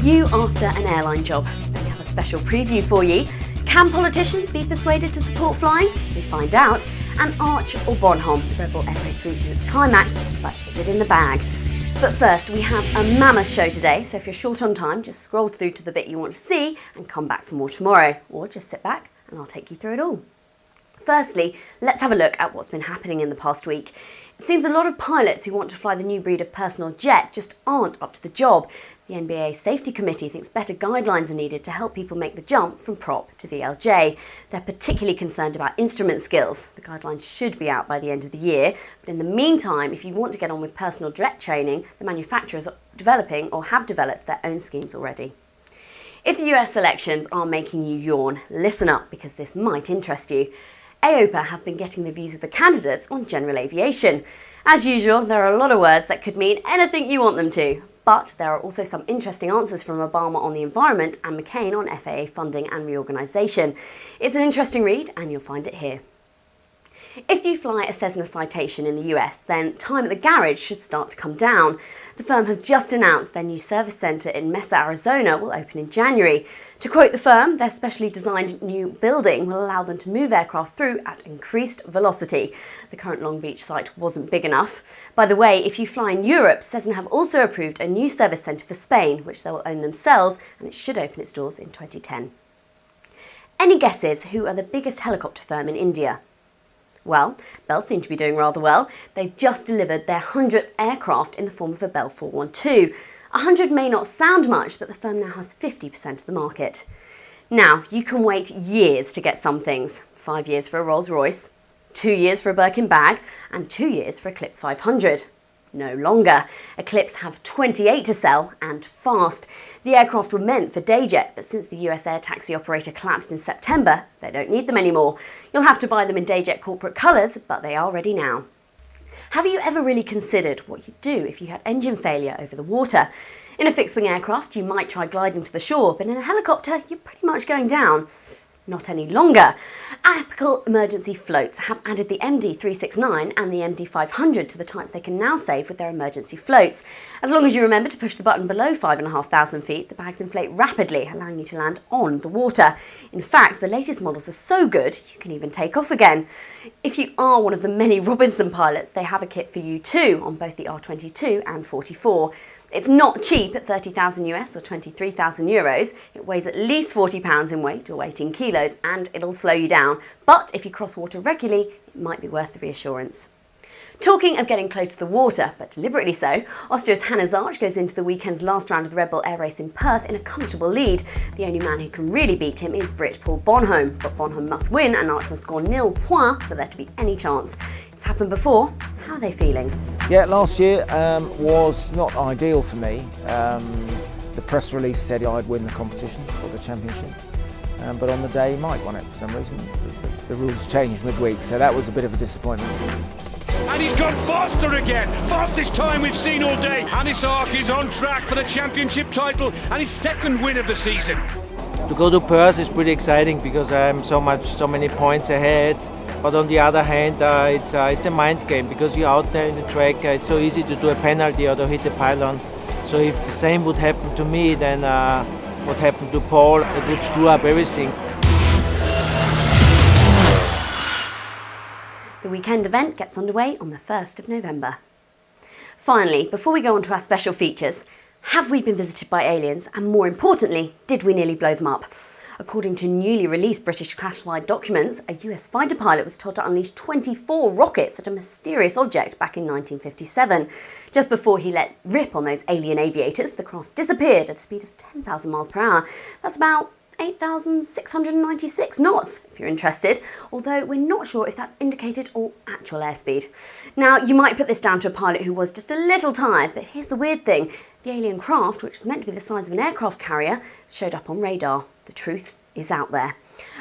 You after an airline job? Then we have a special preview for you. Can politicians be persuaded to support flying? We find out. And Arch or Bonhomme, the RedBull Air Race reaches its climax, but is it in the bag? But first, we have a mammoth show today, so if you're short on time, just scroll through to the bit you want to see and come back for more tomorrow, or just sit back and I'll take you through it all. Firstly, let's have a look at what's been happening in the past week. It seems a lot of pilots who want to fly the new breed of personal jet just aren't up to the job. The NBA Safety Committee thinks better guidelines are needed to help people make the jump from prop to VLJ. They're particularly concerned about instrument skills. The guidelines should be out by the end of the year, but in the meantime, if you want to get on with personal jet training, the manufacturers are developing or have developed their own schemes already. If the US elections are making you yawn, listen up because this might interest you. AOPA have been getting the views of the candidates on general aviation. As usual, there are a lot of words that could mean anything you want them to. But there are also some interesting answers from Obama on the environment and Mccain on FAA funding and reorganisation. It's an interesting read and you'll find it here. If you fly a Cessna Citation in the US, then time at the garage should start to come down. The firm have just announced their new service centre in Mesa, Arizona will open in January. To quote the firm, their specially designed new building will allow them to move aircraft through at increased velocity. The current Long Beach site wasn't big enough. By the way, if you fly in Europe, Cessna have also approved a new service centre for Spain, which they will own themselves, and it should open its doors in 2010. Any guesses who are the biggest helicopter firm in India? Well, Bell seem to be doing rather well. They've just delivered their 100th aircraft in the form of a Bell 412. 100 may not sound much, but the firm now has 50% of the market. Now, you can wait years to get some things. 5 years for a Rolls Royce, 2 years for a Birkin bag, and 2 years for Eclipse 500. No longer. Eclipse have 28 to sell, and fast. The aircraft were meant for dayjet, but since the US air taxi operator collapsed in September, they don't need them anymore. You'll have to buy them in dayjet corporate colours, but they are ready now. Have you ever really considered what you'd do if you had engine failure over the water? In a fixed-wing aircraft, you might try gliding to the shore, but in a helicopter, you're pretty much going down. Not any longer. Apical emergency floats have added the MD369 and the MD500 to the types they can now save with their emergency floats. As long as you remember to push the button below 5,500 feet, the bags inflate rapidly, allowing you to land on the water. In fact, the latest models are so good, you can even take off again. If you are one of the many Robinson pilots, they have a kit for you too on both the R22 and 44. It's not cheap at 30,000 US or 23,000 euros. It weighs at least 40 pounds in weight or 18 kilos and it'll slow you down. But if you cross water regularly, it might be worth the reassurance. Talking of getting close to the water, but deliberately so, Austria's Hannes Arch goes into the weekend's last round of the RedBull Air Race in Perth in a comfortable lead. The only man who can really beat him is Brit Paul Bonhomme, but Bonhomme must win and Arch must score 0 points for there to be any chance. It's happened before. How are they feeling? Yeah, last year was not ideal for me. The press release said I'd win the competition or the championship, but on the day Mike won it for some reason. The rules changed midweek, so that was a bit of a disappointment. And he's gone faster again, fastest time we've seen all day. Hannes Arch is on track for the championship title and his second win of the season. To go to Perth is pretty exciting because I'm so many points ahead. But on the other hand, it's a mind game because you're out there in the track. It's so easy to do a penalty or to hit the pylon. So if the same would happen to me, then what happened to Paul, it would screw up everything. The weekend event gets underway on the 1st of November. Finally, before we go on to our special features, have we been visited by aliens? And more importantly, did we nearly blow them up? According to newly released British classified documents, a US fighter pilot was told to unleash 24 rockets at a mysterious object back in 1957. Just before he let rip on those alien aviators, the craft disappeared at a speed of 10,000 miles per hour. That's about 8,696 knots, if you're interested, although we're not sure if that's indicated or actual airspeed. Now, you might put this down to a pilot who was just a little tired, but here's the weird thing. The alien craft, which was meant to be the size of an aircraft carrier, showed up on radar. The truth is out there.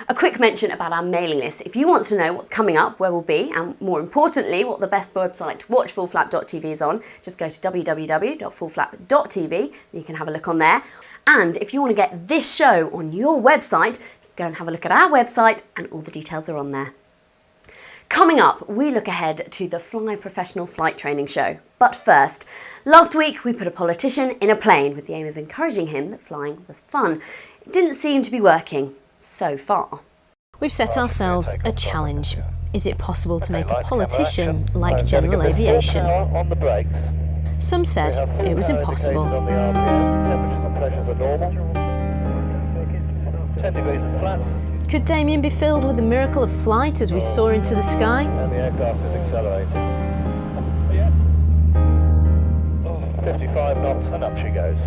A quick mention about our mailing list. If you want to know what's coming up, where we'll be, and more importantly, what the best website to watch fullflap.tv is on, just go to www.fullflap.tv and you can have a look on there. And if you want to get this show on your website, just go and have a look at our website and all the details are on there. Coming up, we look ahead to the Fly Professional Flight Training Show. But first, last week we put a politician in a plane with the aim of encouraging him that flying was fun. It didn't seem to be working so far. We've set ourselves a challenge. Is it possible to make a politician like General Aviation? Some said it was impossible. Could Damien be filled with the miracle of flight as we soar into the sky? And the aircraft is accelerating. 55 knots and up she goes.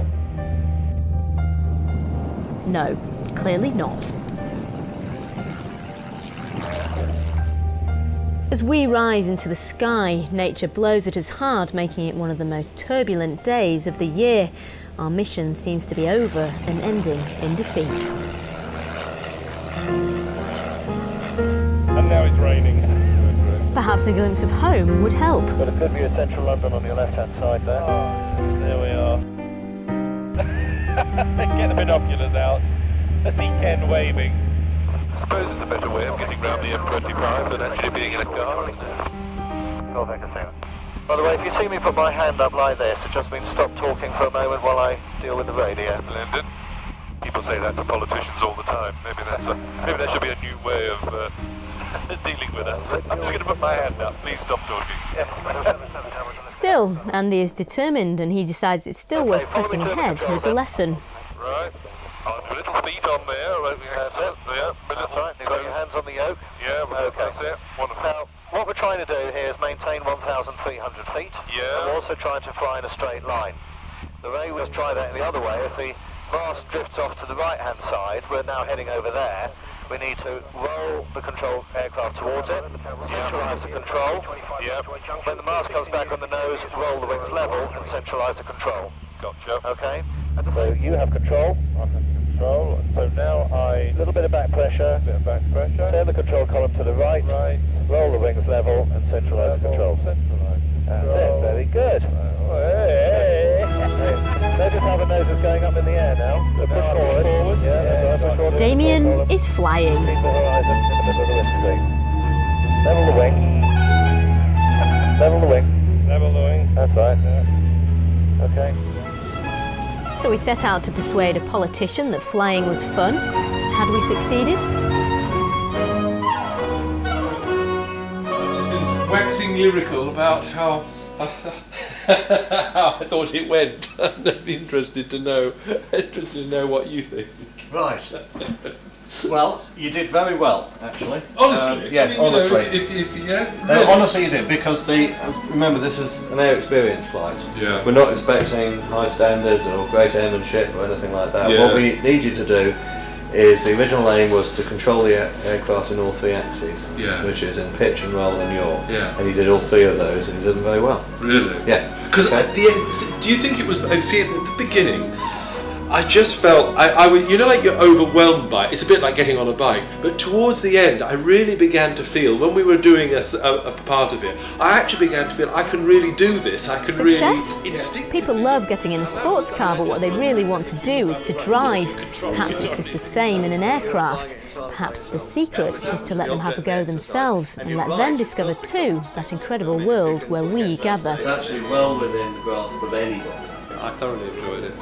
No, clearly not. As we rise into the sky, nature blows at us hard, making it one of the most turbulent days of the year. Our mission seems to be over and ending in defeat. And now it's raining. Perhaps a glimpse of home would help. Got a good view of central London on your left-hand side there. There we are. Get the binoculars out. I see Ken waving. I suppose it's a better way of getting round the M25 than actually being in a car. By the way, if you see me put my hand up like this, it just means stop talking for a moment while I deal with the radio. Splendid. People say that to politicians all the time. Maybe that should be a new way of dealing with that. So I'm just going to put my hand up. Please stop talking. Still, Andy is determined and he decides it's still worth pressing ahead with the lesson. Right. Your little feet on there. That's it. Yeah. That's right. You've got your hands on the yoke. Yeah. Okay. That's it. Wonderful. Now, what we're trying to do here is maintain 1,300 feet. Yeah. And we're also trying to fly in a straight line. The way we'll try that the other way, if the mast drifts off to the right-hand side, we're now heading over there. We need to roll the control aircraft towards it, centralise the control. Yep. When the mast comes back on the nose, roll the wings level and centralise the control. Gotcha. Okay. So you have control. I have control. So now a little bit of back pressure. Turn the control column to the right. Roll the wings level and centralise the control. That's it. Very good. Notice how the nose is going up in the air now. So push forward. Yeah, push forward. Damien is flying. Keep the horizon in the middle of the windscreen. Level the wing. Level the wing. Level the wing. That's right. Yeah. Okay. So we set out to persuade a politician that flying was fun. Had we succeeded? I've just been waxing lyrical about how I thought it went. I'm interested to know what you think. Right. Well, you did very well, actually. Honestly? Yeah, I mean, honestly. Honestly, you did, because remember, this is an air experience flight. Yeah. We're not expecting high standards or great airmanship or anything like that. Yeah. What we need you to do is, the original aim was to control the aircraft in all three axes, Yeah. which is in pitch and roll and yaw. Yeah. And you did all three of those, and you did them very well. Really? Yeah. Because Okay. at the end, do you think it was? See, at the beginning, I just felt you know, like you're overwhelmed by it. It's a bit like getting on a bike. But towards the end, I really began to feel, when we were doing a part of it, I actually began to feel I can really do this. I can Success? really instinctively. People love getting in a sports car, but what they really want to do is to drive. Perhaps it's just the same in an aircraft. Perhaps the secret is to let them have a go themselves and let them discover too that incredible world where we gather. It's actually well within the grasp of anybody. I thoroughly enjoyed it.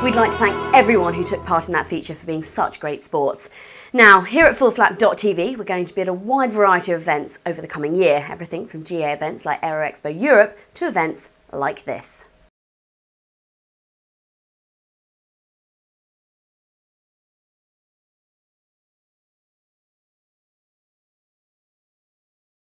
We'd like to thank everyone who took part in that feature for being such great sports. Now, here at fullflap.tv, we're going to be at a wide variety of events over the coming year, everything from GA events like Aero Expo Europe to events like this.